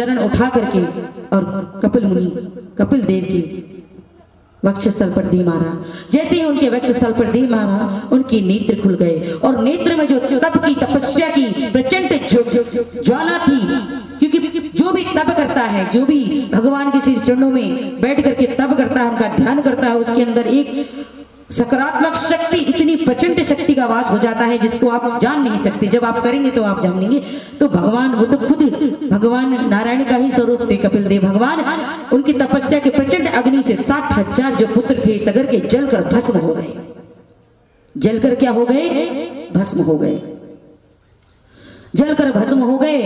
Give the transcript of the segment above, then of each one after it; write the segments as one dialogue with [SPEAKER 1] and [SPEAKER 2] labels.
[SPEAKER 1] चरण उठा करके और कपिल मुनि कपिल देव की वक्षस्थल पर दी मारा। जैसे ही उनके वक्षस्थल पर दी मारा, उनके नेत्र खुल गए और नेत्र में जो तप की तपस्या की प्रचंड ज्वाला थी, क्योंकि जो भी तप करता है, जो भी भगवान के श्री चरणों में बैठ करके तप करता है, उनका ध्यान करता है, उसके अंदर एक सकारात्मक शक्ति, इतनी प्रचंड शक्ति का वास हो जाता है जिसको आप जान नहीं सकते। जब आप करेंगे तो आप जानेंगे। तो भगवान, वो तो खुद भगवान नारायण का ही स्वरूप थे कपिल देव भगवान। उनकी तपस्या के प्रचंड अग्नि से 60,000 जो पुत्र थे सगर के जलकर भस्म हो गए। जलकर क्या हो गए? भस्म हो गए। जलकर भस्म हो गए।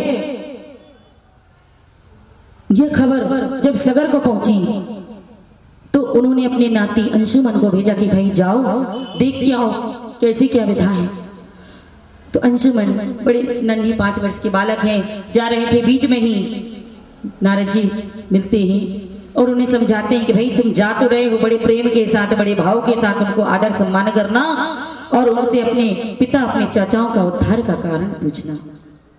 [SPEAKER 1] यह खबर जब सगर को पहुंची तो उन्होंने अपने नाती अंशुमन को भेजा कि भाई जाओ देख के आओ कैसी क्या विधा है। तो अंशुमन बड़े नन्ही 5 वर्ष के बालक हैं, जा रहे थे, बीच में ही नारद जी मिलते हैं और उन्हें समझाते हैं कि भाई तुम जा तो रहे हो, बड़े प्रेम के साथ, बड़े भाव के साथ उनको आदर सम्मान करना और उनसे अपने पिता, अपने चाचाओं का उद्धार का कारण पूछना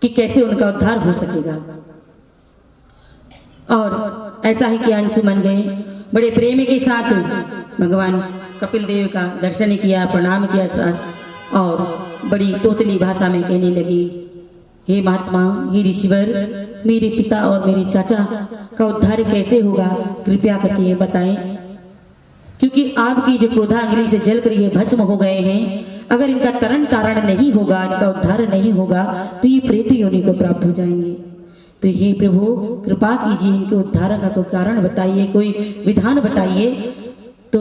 [SPEAKER 1] कि कैसे उनका उद्धार हो सकेगा। और ऐसा ही कि अंशुमन गए, बड़े प्रेम के साथ भगवान कपिल देव का दर्शन किया, प्रणाम किया और बड़ी तोतली भाषा में कहने लगी, हे महात्मा, हे ऋषिवर, मेरे पिता और मेरे चाचा का उद्धार कैसे होगा, कृपया करके ये बताएं, क्योंकि आपकी जो क्रोधाग्नि से जलकर ये भस्म हो गए हैं, अगर इनका तरण तारण नहीं होगा, इनका उद्धार नहीं होगा तो ये प्रेत योनि को प्राप्त हो जाएंगे। तो हे प्रभु कृपा कीजिए, इनके उद्धार का कोई कारण बताइए, कोई विधान बताइए। तो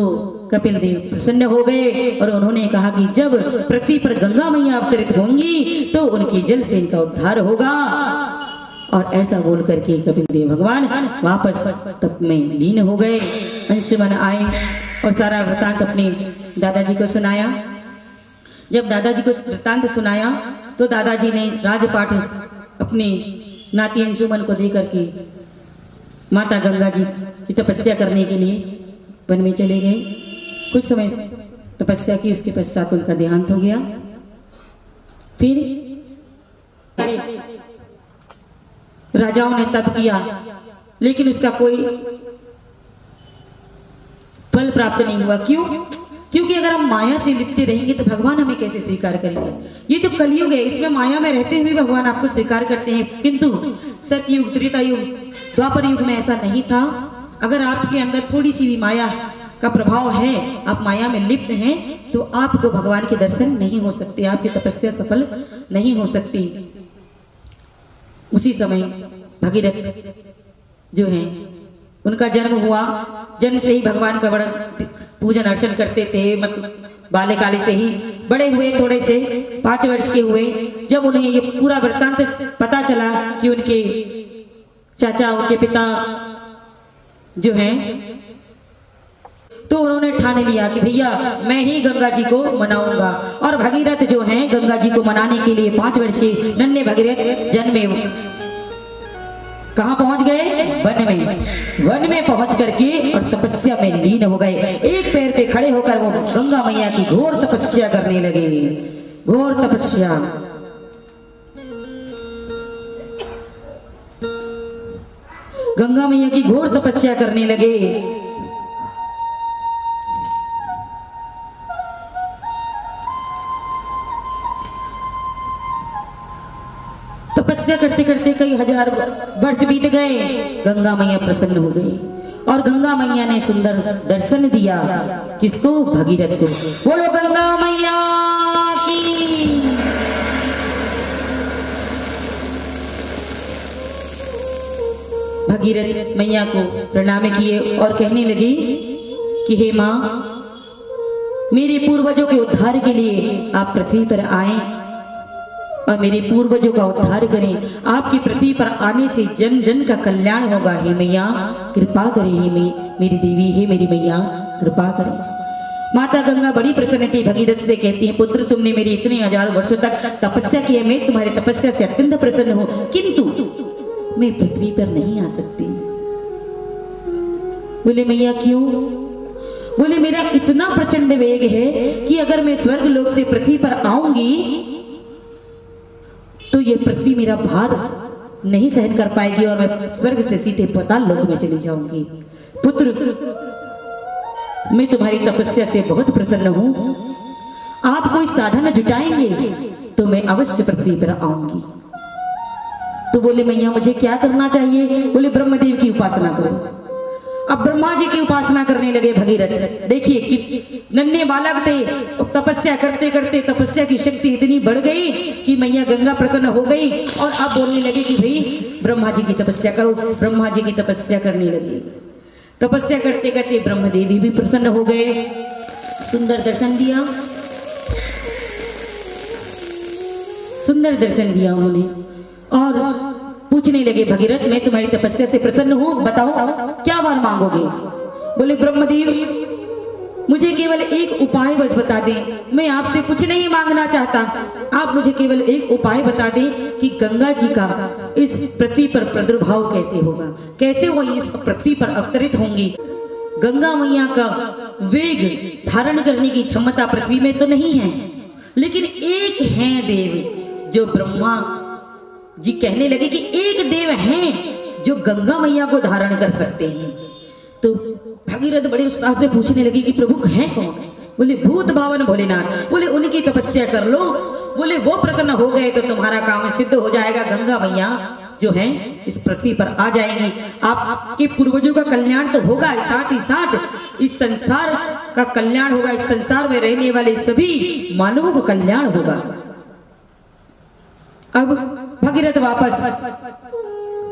[SPEAKER 1] कपिल देव प्रसन्न हो गए और उन्होंने कहा कि जब पृथ्वी पर गंगा मैया अवतरित होंगी तो उनके जल से इनका उद्धार होगा। और ऐसा बोल करके कपिल देव भगवान वापस तप में लीन हो गए। अंशुमन आए और सारा वृतांत अपने दादाजी को सुनाया। जब दादाजी को वृतांत सुनाया तो दादाजी ने राजपाट अपने नाती अंशुमन को दे करके माता गंगा जी की तपस्या करने के लिए वन में चले गए। कुछ समय तपस्या की, उसके पश्चात उनका देहांत हो गया। फिर राजाओं ने तप किया लेकिन उसका कोई फल प्राप्त नहीं हुआ। क्यों? क्योंकि अगर हम माया से लिपटे रहेंगे तो भगवान हमें कैसे स्वीकार करेंगे। ये तो कलयुग है, इसमें माया में रहते हुए भगवान आपको स्वीकार करते हैं, किंतु सतयुग, त्रेता युग, द्वापर युग में ऐसा नहीं था। अगर आपके अंदर थोड़ी सी भी माया का प्रभाव है, आप माया में लिप्त हैं, तो आपको भगवान के दर्शन नहीं हो सकते, आपकी तपस्या सफल नहीं हो सकती। उसी समय भगीरथ जो है उनका जन्म हुआ। जन्म से ही भगवान का बड़ा पूजन अर्चन करते थे, मतलब बाल्यकाल से ही। बड़े हुए, थोड़े से 5 वर्ष के हुए, जब उन्हें ये पूरा वृत्तांत पता चला कि उनके चाचा, उनके पिता जो हैं, तो उन्होंने ठान लिया कि भैया मैं ही गंगा जी को मनाऊंगा। और भगीरथ जो हैं गंगा जी को मनाने के लिए 5 वर्ष के नन्हे भगीरथ जन्मे। कहां पहुंच गए? वन में। वन में पहुंच करके और तपस्या में लीन हो गए। एक पैर पे खड़े होकर वो गंगा मैया की घोर तपस्या करने लगे। घोर तपस्या। गंगा मैया की घोर तपस्या करने लगे। तपस्या करते करते कई हजार वर्ष बीत गए। गंगा मैया प्रसन्न हो गई और गंगा मैया ने सुंदर दर्शन दिया। किसको? भगीरथ को। बोलो गंगा मैया की। भगीरथ मैया को प्रणाम किए और कहने लगी कि हे माँ, मेरे पूर्वजों के उद्धार के लिए आप पृथ्वी पर आए और मेरे पूर्वजों का उद्धार करें। आपकी पृथ्वी पर आने से जन जन का कल्याण होगा। हे मैया कृपा करें, हे मेरी देवी, हे मेरी मैया कृपा करें। माता गंगा बड़ी प्रसन्न थी, भगीरथ से कहती है, पुत्र तुमने मेरी इतने हजार वर्षों तक तपस्या की है, मैं तुम्हारी तपस्या से अत्यंत प्रसन्न हूं, किंतु मैं पृथ्वी पर नहीं आ सकती। बोले मैया क्यों? बोले मेरा इतना प्रचंड वेग है कि अगर मैं स्वर्ग लोक से पृथ्वी पर आऊंगी तो ये पृथ्वी मेरा भार नहीं सहन कर पाएगी और मैं स्वर्ग से सीधे पाताल लोक में चली जाऊंगी। पुत्र, मैं तुम्हारी तपस्या से बहुत प्रसन्न हूं। आप कोई साधन जुटाएंगे तो मैं अवश्य पृथ्वी पर आऊंगी। तो बोले मैया मुझे क्या करना चाहिए? बोले ब्रह्मदेव की उपासना करो। अब ब्रह्मा जी की उपासना करने लगे भगीरथ। देखिए कि नन्हे बालक थे, तपस्या करते करते तपस्या की शक्ति इतनी बढ़ गई कि मैया गंगा प्रसन्न हो गई और अब बोलने लगे कि भाई ब्रह्मा जी की तपस्या करो। ब्रह्मा जी की तपस्या करने लगे। तपस्या करते करते ब्रह्मदेवी भी प्रसन्न हो गए, सुंदर दर्शन दिया, सुंदर दर्शन दिया उन्होंने और पूछने लगे भगीरथ मैं तुम्हारी तपस्या से प्रसन्न हूं, बताओ क्या वर मांगोगे? बोले ब्रह्मदेव मुझे केवल एक उपाय बस बता दें, मैं आपसे कुछ नहीं मांगना चाहता। आप मुझे केवल एक उपाय बता दें कि गंगा जी का इस पृथ्वी पर प्रादुर्भाव कैसे होगा, कैसे वो इस पृथ्वी पर अवतरित होंगी। गंगा मैया का वेग धारण करने की क्षमता पृथ्वी में तो नहीं है, लेकिन एक है देव जो ब्रह्मा जी कहने लगे कि एक देव हैं जो गंगा मैया को धारण कर सकते हैं। तो भगीरथ बड़े उत्साह से पूछने लगे कि प्रभु हैं कौन? बोले भूत भावन भोलेनाथ। बोले उनकी तपस्या कर लो। बोले वो प्रसन्न हो गए तो तुम्हारा काम सिद्ध हो जाएगा। गंगा मैया जो है इस पृथ्वी पर आ जाएंगी, आपके पूर्वजों का कल्याण तो होगा, साथ ही साथ इस संसार का कल्याण होगा, इस संसार में रहने वाले सभी मानवों का कल्याण होगा। अब भगीरथ वापस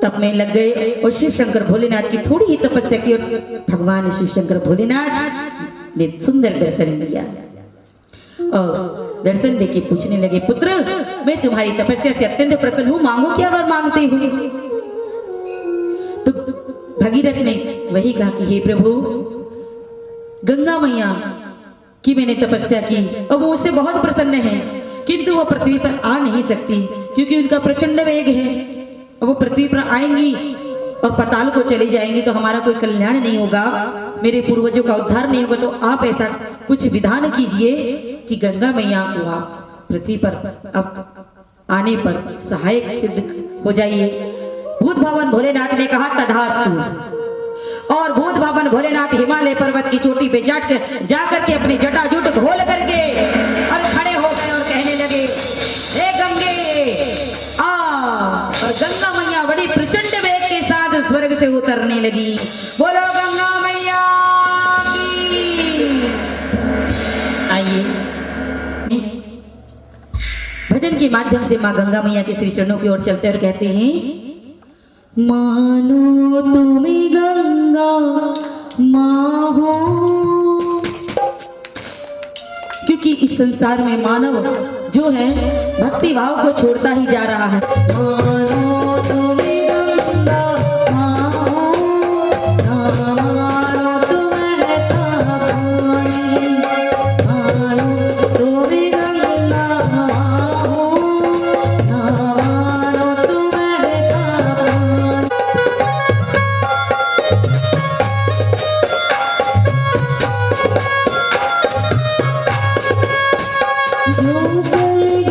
[SPEAKER 1] तप में लग गए और शिव शंकर भोलेनाथ की थोड़ी ही तपस्या की और भगवान शिव शंकर भोलेनाथ ने सुंदर दर्शन दिया और दर्शन देके पूछने लगे पुत्र मैं तुम्हारी तपस्या से अत्यंत प्रसन्न हूं, मांगो क्या वर मांगते हो? तो भगीरथ ने वही कहा कि हे प्रभु गंगा मैया की मैंने तपस्या की और वो उससे बहुत प्रसन्न है, किंतु वो पृथ्वी पर आ नहीं सकती क्योंकि उनका प्रचंड वेग है। और वो पृथ्वी पर आएंगी और पताल को चली जाएंगी तो हमारा कोई कल्याण नहीं होगा, मेरे पूर्वजों का उद्धार नहीं होगा। तो आप ऐसा कुछ विधान कीजिए कि गंगा मैया को आप पृथ्वी पर अब आने पर सहायक सिद्ध हो जाइए। भूत भवन भोलेनाथ ने कहा तथास्तु। और भूत भवन भोलेनाथ हिमालय पर्वत की चोटी पे जाकर के अपने जटाजूट खोल करके और खड़े हो गए और कहने लगे हे गंगे आ। और गंगा मैया बड़ी प्रचंड वेग के साथ स्वर्ग से उतरने लगी। बोलो गंगा मैया की। आइए भजन के माध्यम से माँ गंगा मैया के श्री चरणों की ओर चलते और कहते हैं मानो तुम्हें गंगा माँ हो। क्योंकि इस संसार में मानव जो है भक्ति भाव को छोड़ता ही जा रहा है। मानो तुम्हें गंगा माँ हो, मानो तुम्हें पानी, मानो तुम्हें गंगा माँ हो, मानो तुम्हें पानी। जो स्वर्ग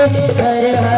[SPEAKER 1] हर हर